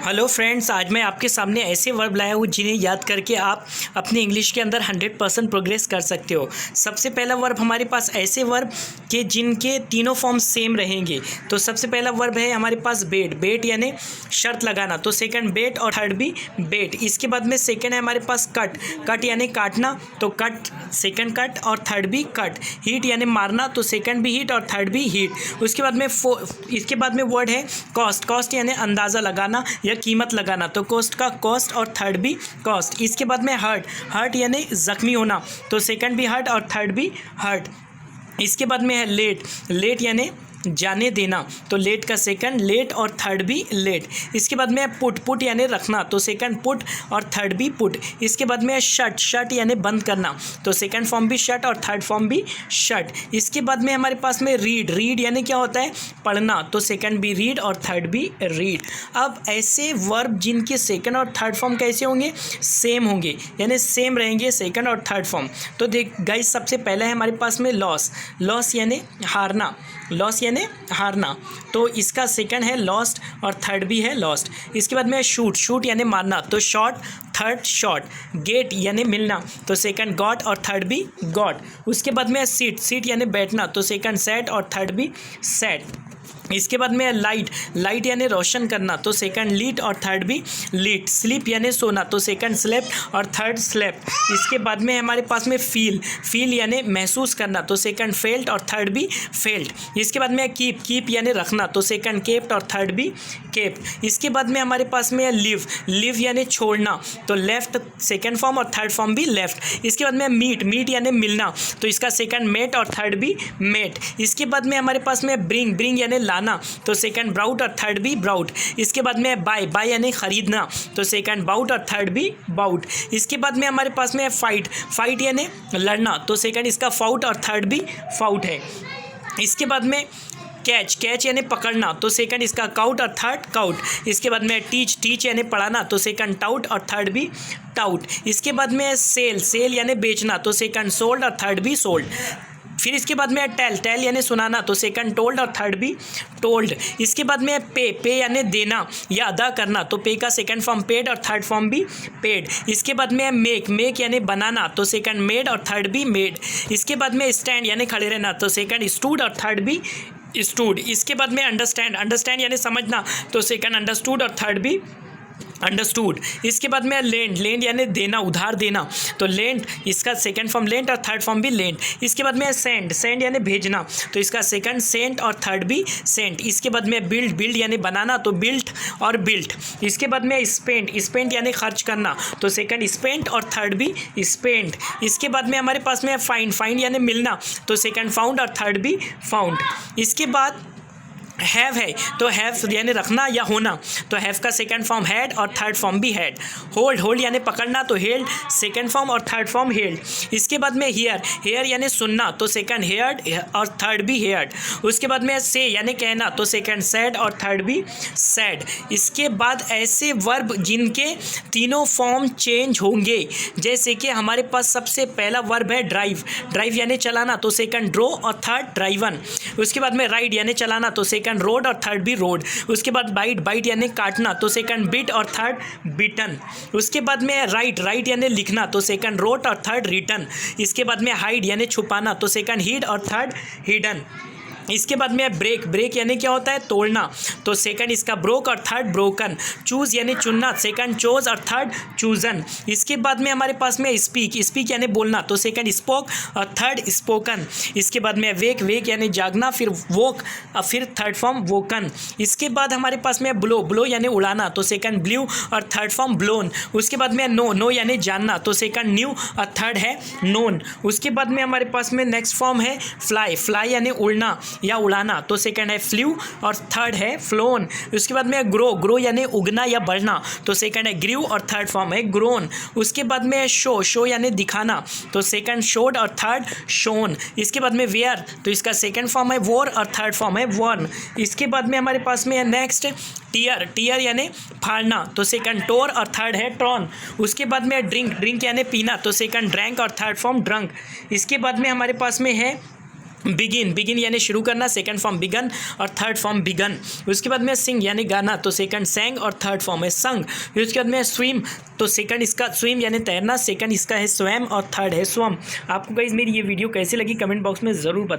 Hello friends, आज मैं आपके सामने ऐसे वर्ब लाया हूँ जिन्हें याद करके आप अपने इंग्लिश के अंदर 100% प्रोग्रेस कर सकते हो। सबसे पहला वर्ब हमारे पास ऐसे वर्ब के जिनके तीनों फॉर्म सेम रहेंगे। तो सबसे पहला वर्ब है हमारे पास बेट। बेट यानी शर्त लगाना, तो सेकंड बेट और थर्ड भी बेट। इसके बाद में सेकंड है हमारे पास कट। कट यानी काटना, तो कट सेकंड कट और थर्ड भी कट। हीट यानी मारना, तो सेकंड भी हीट और थर्ड भी हीट। उसके बाद में इसके बाद में वर्ड है कॉस्ट। कॉस्ट यानी अंदाज़ा लगाना या कीमत लगाना, तो कॉस्ट का कॉस्ट और थर्ड भी कॉस्ट। इसके बाद में हर्ट। हर्ट यानी जख्मी होना, तो सेकंड भी हर्ट और थर्ड भी हर्ट। इसके बाद में है लेट। लेट यानी जाने देना, तो लेट का सेकंड लेट और थर्ड भी लेट। इसके बाद में पुट। पुट यानी रखना, तो सेकंड पुट और थर्ड भी पुट। इसके बाद में शट। शट यानी बंद करना, तो सेकंड फॉर्म भी शट और थर्ड फॉर्म भी शट। इसके बाद में हमारे पास में रीड। रीड यानी क्या होता है, पढ़ना, तो सेकंड भी रीड और थर्ड भी रीड। अब ऐसे वर्ब जिनके सेकंड और थर्ड फॉर्म कैसे होंगे, सेम होंगे, यानी सेम रहेंगे सेकंड और थर्ड फॉर्म। तो देख गाइस, सबसे पहला है हमारे पास में लॉस। लॉस यानी हारना, लॉस यानी हारना, तो इसका सेकंड है लॉस्ट और थर्ड भी है लॉस्ट। इसके बाद में शूट। शूट यानी मारना, तो शॉट थर्ड शॉट। गेट यानी मिलना, तो सेकंड गॉट और थर्ड भी गॉट। उसके बाद में सीट। सीट यानी बैठना, तो सेकंड सेट और थर्ड भी सेट। इसके बाद में लाइट। लाइट यानी रोशन करना, तो सेकंड लीट और थर्ड भी लीट। स्लीप यानी सोना, तो सेकंड स्लेप्ट और थर्ड स्लेप्ट। इसके बाद में हमारे पास में फील। फील यानी महसूस करना, तो सेकंड फेल्ट और थर्ड भी फेल्ट। इसके बाद में कीप। कीप यानी रखना, तो सेकंड केप्ट और थर्ड भी केप्ट। इसके बाद में हमारे पास में लिव। लिव यानी छोड़ना, तो लेफ्ट सेकंड फॉर्म और थर्ड फॉर्म भी लेफ्ट। इसके बाद में मीट। मीट यानी मिलना, तो इसका सेकंड मेट और थर्ड भी मेट। इसके बाद में हमारे पास में ब्रिंग। ब्रिंग यानी लाना, तो सेकंड ब्राउट और थर्ड भी ब्राउट। इसके बाद में बाय। बाय यानी खरीदना, तो सेकंड बाउट और थर्ड भी बाउट। इसके बाद में हमारे पास में फाइट। फाइट यानी लड़ना, तो सेकंड इसका फाउट और थर्ड भी फाउट है। इसके बाद में कैच। कैच यानी पकड़ना, तो सेकंड इसका काउट और थर्ड काउट। इसके बाद में टीच। टीच यानी पढ़ाना, तो सेकंड टाउट और थर्ड भी टाउट। इसके बाद में सेल। सेल यानी बेचना, तो सेकंड सोल्ड और थर्ड भी सोल्ड। फिर इसके बाद में टेल। टेल यानी सुनाना, तो सेकंड टोल्ड और थर्ड भी टोल्ड। इसके बाद में पे। पे यानी देना या अदा करना, तो पे का सेकंड फॉर्म पेड और थर्ड फॉर्म भी पेड। इसके बाद में मेक। मेक यानी बनाना, तो सेकंड मेड और थर्ड भी मेड। इसके बाद में स्टैंड यानी खड़े रहना, तो सेकंड स्टूड और थर्ड भी स्टूड। इसके बाद में अंडरस्टैंड। अंडरस्टैंड यानी समझना, तो सेकंड अंडरस्टूड और थर्ड भी अंडरस्टूड। इसके बाद में लेंड। लेंड यानी देना, उधार देना, तो लेंड इसका सेकंड फॉर्म लेंड और थर्ड फॉर्म भी लेंड। इसके बाद में सेंड। सेंड यानी भेजना, तो इसका सेकंड सेंट और थर्ड भी सेंट। इसके बाद में बिल्ड। बिल्ड यानी बनाना, तो बिल्ट और बिल्ट। इसके बाद में स्पेंड। स्पेंड यानी खर्च करना, तो सेकंड स्पेंट और थर्ड भी स्पेंड। इसके बाद में हमारे पास में फाइंड। फाइंड यानी मिलना, तो सेकंड फाउंड और थर्ड भी फाउंड। इसके बाद हैव है, तो हैव यानी रखना या होना, तो हैव का सेकंड फॉर्म हैड और थर्ड फॉर्म भी हैड। होल्ड। होल्ड यानी पकड़ना, तो हेल्ड सेकंड फॉर्म और थर्ड फॉर्म हेल्ड। इसके बाद में हियर। हेयर यानी सुनना, तो सेकंड हेयर्ड और थर्ड भी हेयर्ड। उसके बाद में से यानी कहना, तो सेकंड सैड और थर्ड भी सैड। इसके बाद ऐसे वर्ब जिनके तीनों फॉर्म चेंज होंगे, जैसे कि हमारे पास सबसे पहला वर्ब है ड्राइव। ड्राइव यानी चलाना, तो सेकंड ड्रो और थर्ड ड्राइवन। उसके बाद में राइड यानी चलाना, तो सेकंड रोड और थर्ड भी रोड। उसके बाद बाइट। बाइट यानी काटना, तो सेकंड बिट और थर्ड बिटन। उसके बाद में राइट। राइट यानी लिखना, तो सेकंड रोट और थर्ड रिटन। इसके बाद में हाइड यानी छुपाना, तो सेकंड हिड और थर्ड हिडन। इसके बाद में ब्रेक। ब्रेक यानी क्या होता है, तोड़ना, तो सेकंड इसका ब्रोक और थर्ड ब्रोकन। चूज यानी चुनना, सेकंड चोज और थर्ड चूजन। इसके बाद में हमारे पास में स्पीक। स्पीक यानी बोलना, तो सेकंड स्पोक और थर्ड स्पोकन। इसके बाद में वेक। वेक यानी जागना, फिर वोक और फिर थर्ड फॉर्म वोकन। इसके बाद हमारे पास में ब्लो। ब्लो यानी उड़ाना, तो सेकंड ब्ल्यू और थर्ड फॉर्म ब्लोन। उसके बाद में नो। नो यानी जानना, तो सेकंड न्यू और थर्ड है नोन। उसके बाद में हमारे पास में नेक्स्ट फॉर्म है फ्लाई। फ्लाई यानी उड़ना या उड़ाना, तो सेकंड है फ्ल्यू और थर्ड है फ्लोन। उसके बाद में ग्रो। ग्रो यानी उगना या बढ़ना, तो सेकंड है ग्रीव और थर्ड फॉर्म है ग्रोन। उसके बाद में शो। शो यानी दिखाना, तो सेकंड शोड और थर्ड शोन। इसके बाद में वेयर, तो इसका सेकंड फॉर्म है वोर और थर्ड फॉर्म है वर्न। इसके बाद में हमारे पास में है नेक्स्ट टीयर। टीयर यानी फाड़ना, तो सेकंड टोर और थर्ड है ट्रॉन। उसके बाद में ड्रिंक। ड्रिंक यानी पीना, तो सेकंड ड्रैंक और थर्ड फॉर्म ड्रंक। इसके बाद में हमारे पास में है बिगिन, बिगिन यानी शुरू करना, सेकंड फॉर्म बिगन और थर्ड फॉर्म बिगन। उसके बाद में सिंग यानी गाना, तो सेकंड sang और थर्ड फॉर्म है संग। फिर उसके बाद में स्विम, तो सेकंड इसका स्विम यानी तैरना, सेकंड इसका है स्वयं और थर्ड है स्वम। आपको गाइस मेरी ये वीडियो कैसी लगी कमेंट बॉक्स में ज़रूर बताइए।